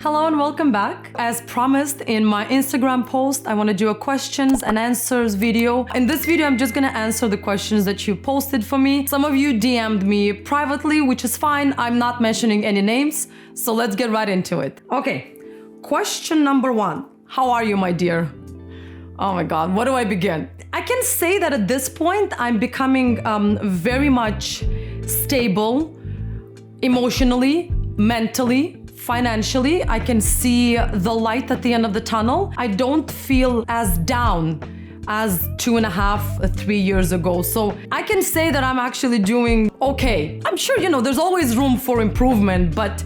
Hello and welcome back. As promised in my Instagram post, I want to do a questions and answers video. In this video, I'm just going to answer the questions that you posted for me. Some of you DM'd me privately, which is fine. I'm not mentioning any names, so let's get right into it. Okay, question number 1. How are you, my dear? Oh my God, where do I begin? I can say that at this point, I'm becoming very much stable emotionally, mentally, financially. I can see the light at the end of the tunnel. I don't feel as down as 2.5, 3 years ago. So I can say that I'm actually doing okay. I'm sure, there's always room for improvement, but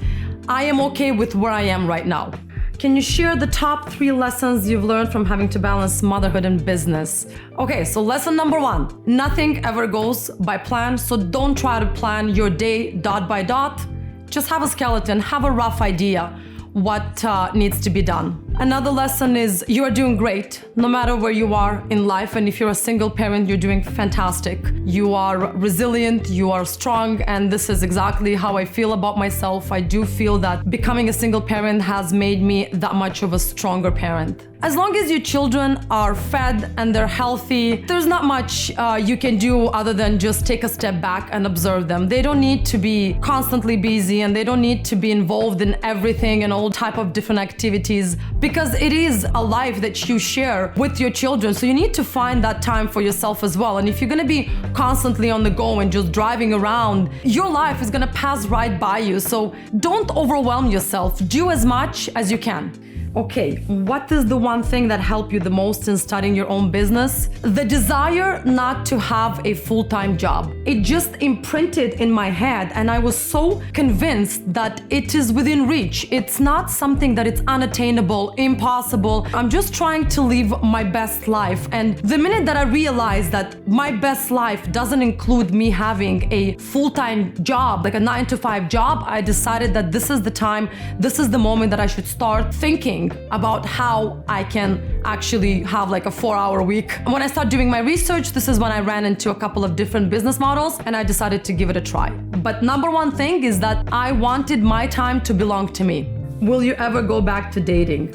I am okay with where I am right now. Can you share the top 3 lessons you've learned from having to balance motherhood and business? Okay, so lesson number 1, nothing ever goes by plan. So don't try to plan your day dot by dot. Just have a skeleton, have a rough idea what needs to be done. Another lesson is you are doing great no matter where you are in life. And if you're a single parent, you're doing fantastic. You are resilient, you are strong, and this is exactly how I feel about myself. I do feel that becoming a single parent has made me that much of a stronger parent. As long as your children are fed and they're healthy, there's not much you can do other than just take a step back and observe them. They don't need to be constantly busy and they don't need to be involved in everything and all type of different activities because it is a life that you share with your children. So you need to find that time for yourself as well. And if you're gonna be constantly on the go and just driving around, your life is gonna pass right by you. So don't overwhelm yourself. Do as much as you can. Okay, what is the one thing that helped you the most in starting your own business? The desire not to have a full-time job. It just imprinted in my head and I was so convinced that it is within reach. It's not something that it's unattainable, impossible. I'm just trying to live my best life. And the minute that I realized that my best life doesn't include me having a full-time job, like a 9-to-5 job, I decided that this is the time, this is the moment that I should start thinking about how I can actually have like a 4-hour week. When I started doing my research, this is when I ran into a couple of different business models and I decided to give it a try. But number one thing is that I wanted my time to belong to me. Will you ever go back to dating?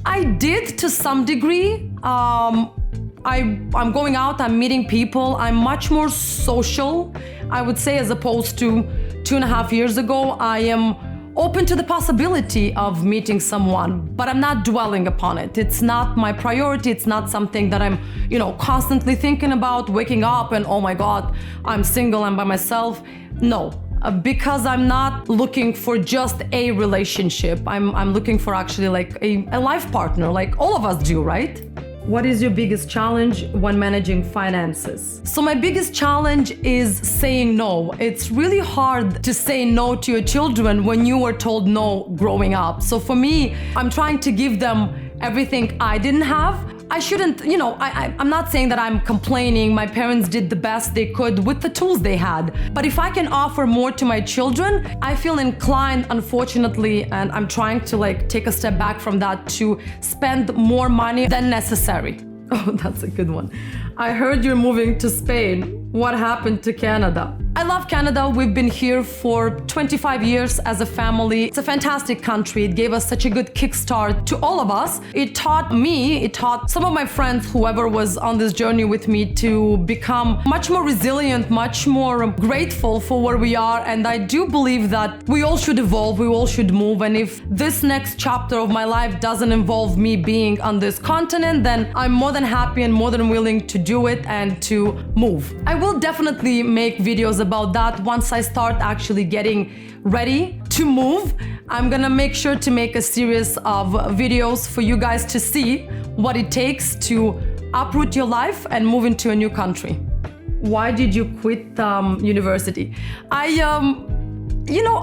I did to some degree. I'm going out, I'm meeting people. I'm much more social, I would say, as opposed to 2.5 years ago. I am open to the possibility of meeting someone, but I'm not dwelling upon it. It's not my priority. It's not something that I'm, constantly thinking about, waking up and, oh my God, I'm single, I'm by myself. No, because I'm not looking for just a relationship. I'm looking for actually like a life partner, like all of us do, right? What is your biggest challenge when managing finances? So my biggest challenge is saying no. It's really hard to say no to your children when you were told no growing up. So for me, I'm trying to give them everything I didn't have. I shouldn't, I'm not saying that I'm complaining. My parents did the best they could with the tools they had. But if I can offer more to my children, I feel inclined, unfortunately, and I'm trying to take a step back from that, to spend more money than necessary. Oh, that's a good one. I heard you're moving to Spain. What happened to Canada? I love Canada. We've been here for 25 years as a family. It's a fantastic country. It gave us such a good kickstart to all of us. It taught some of my friends, whoever was on this journey with me, to become much more resilient, much more grateful for where we are. And I do believe that we all should evolve, we all should move. And if this next chapter of my life doesn't involve me being on this continent, then I'm more than happy and more than willing to do it and to move. I will definitely make videos about that once I start actually getting ready to move. I'm gonna make sure to make a series of videos for you guys to see what it takes to uproot your life and move into a new country. Why did you quit university?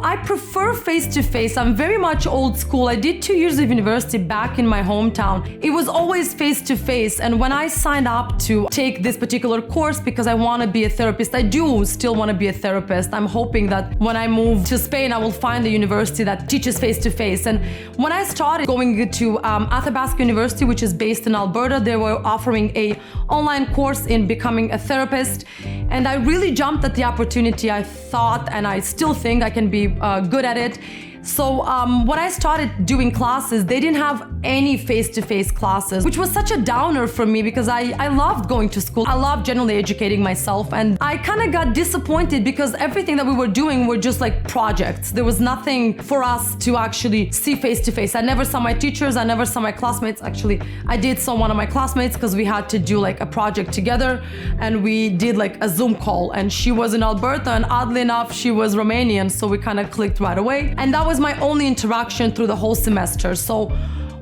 I prefer face-to-face. I'm very much old school. I did 2 years of university back in my hometown. It was always face-to-face. And when I signed up to take this particular course because I want to be a therapist, I do still want to be a therapist. I'm hoping that when I move to Spain, I will find a university that teaches face-to-face. And when I started going to Athabasca University, which is based in Alberta, they were offering an online course in becoming a therapist. And I really jumped at the opportunity. I thought, and I still think I can be good at it. So when I started doing classes, they didn't have any face-to-face classes, which was such a downer for me because I loved going to school. I loved generally educating myself, and I kind of got disappointed because everything that we were doing were just like projects. There was nothing for us to actually see face-to-face. I never saw my teachers, I never saw my classmates. Actually, I did saw one of my classmates because we had to do like a project together, and we did like a Zoom call, and she was in Alberta, and oddly enough, she was Romanian, so we kind of clicked right away. And that was my only interaction through the whole semester. So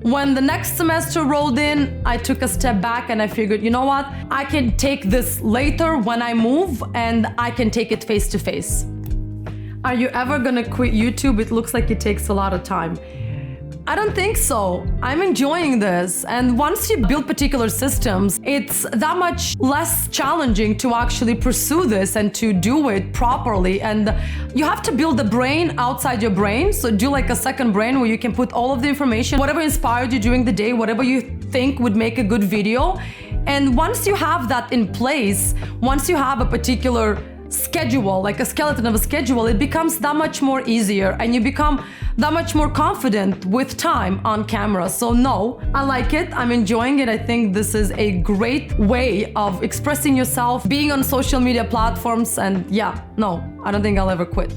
when the next semester rolled in, I took a step back and I figured, you know what? I can take this later when I move, and I can take it face to face. Are you ever gonna quit YouTube? It looks like it takes a lot of time. I don't think so. I'm enjoying this. And once you build particular systems, it's that much less challenging to actually pursue this and to do it properly. And you have to build a brain outside your brain. So do like a second brain where you can put all of the information, whatever inspired you during the day, whatever you think would make a good video. And once you have that in place, once you have a particular schedule, like a skeleton of a schedule, it becomes that much more easier, and you become that much more confident with time on camera. So no, I like it. I'm enjoying it. I think this is a great way of expressing yourself, being on social media platforms, and yeah, no, I don't think I'll ever quit.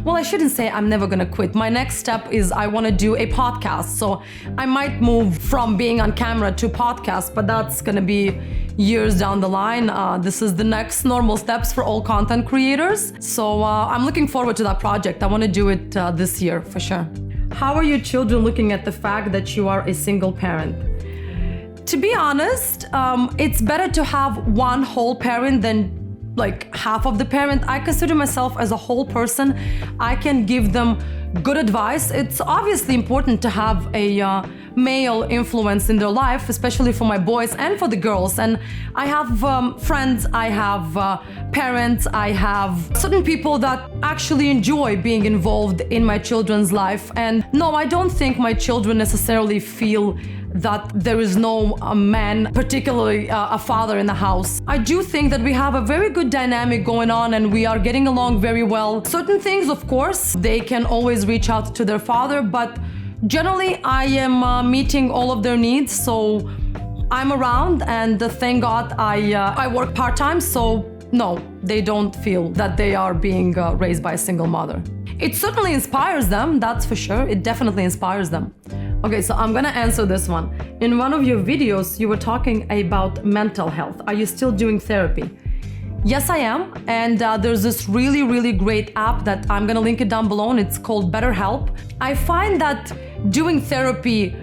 Well, I shouldn't say I'm never gonna quit. My next step is I wanna do a podcast. So I might move from being on camera to podcast, but that's gonna be years down the line. This is the next normal steps for all content creators. So I'm looking forward to that project. I wanna do it this year for sure. How are your children looking at the fact that you are a single parent? To be honest, it's better to have one whole parent than like half of the parent. I consider myself as a whole person. I can give them good advice. It's obviously important to have a male influence in their life, especially for my boys and for the girls. And I have friends, I have parents, I have certain people that actually enjoy being involved in my children's life. And no, I don't think my children necessarily feel that there is no man, particularly a father in the house. I do think that we have a very good dynamic going on, and we are getting along very well. Certain things, of course, they can always reach out to their father, but generally I am meeting all of their needs, so I'm around, and thank God I work part-time, so no, they don't feel that they are being raised by a single mother. It certainly inspires them, that's for sure. It definitely inspires them. Okay, so I'm gonna answer this one. In one of your videos, you were talking about mental health. Are you still doing therapy? Yes, I am. And there's this really, really great app that I'm gonna link it down below, and it's called BetterHelp. I find that doing therapy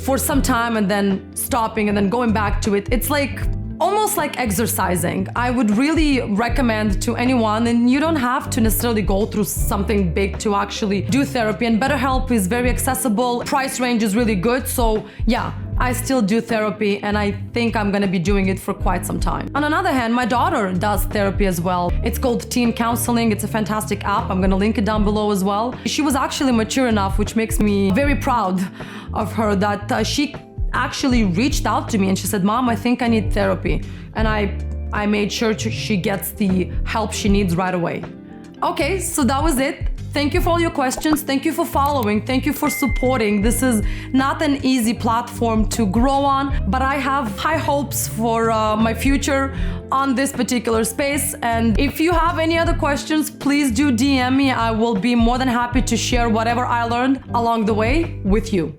for some time and then stopping and then going back to it, it's like almost like exercising. I would really recommend to anyone, and you don't have to necessarily go through something big to actually do therapy. And BetterHelp is very accessible. Price range is really good. So yeah, I still do therapy, and I think I'm gonna be doing it for quite some time. On another hand, my daughter does therapy as well. It's called Teen Counseling. It's a fantastic app. I'm gonna link it down below as well. She was actually mature enough, which makes me very proud of her, that she actually reached out to me and she said, "Mom, I think I need therapy." And I made sure she gets the help she needs right away. Okay, so that was it. Thank you for all your questions. Thank you for following. Thank you for supporting. This is not an easy platform to grow on, but I have high hopes for my future on this particular space. And if you have any other questions, please do DM me. I will be more than happy to share whatever I learned along the way with you.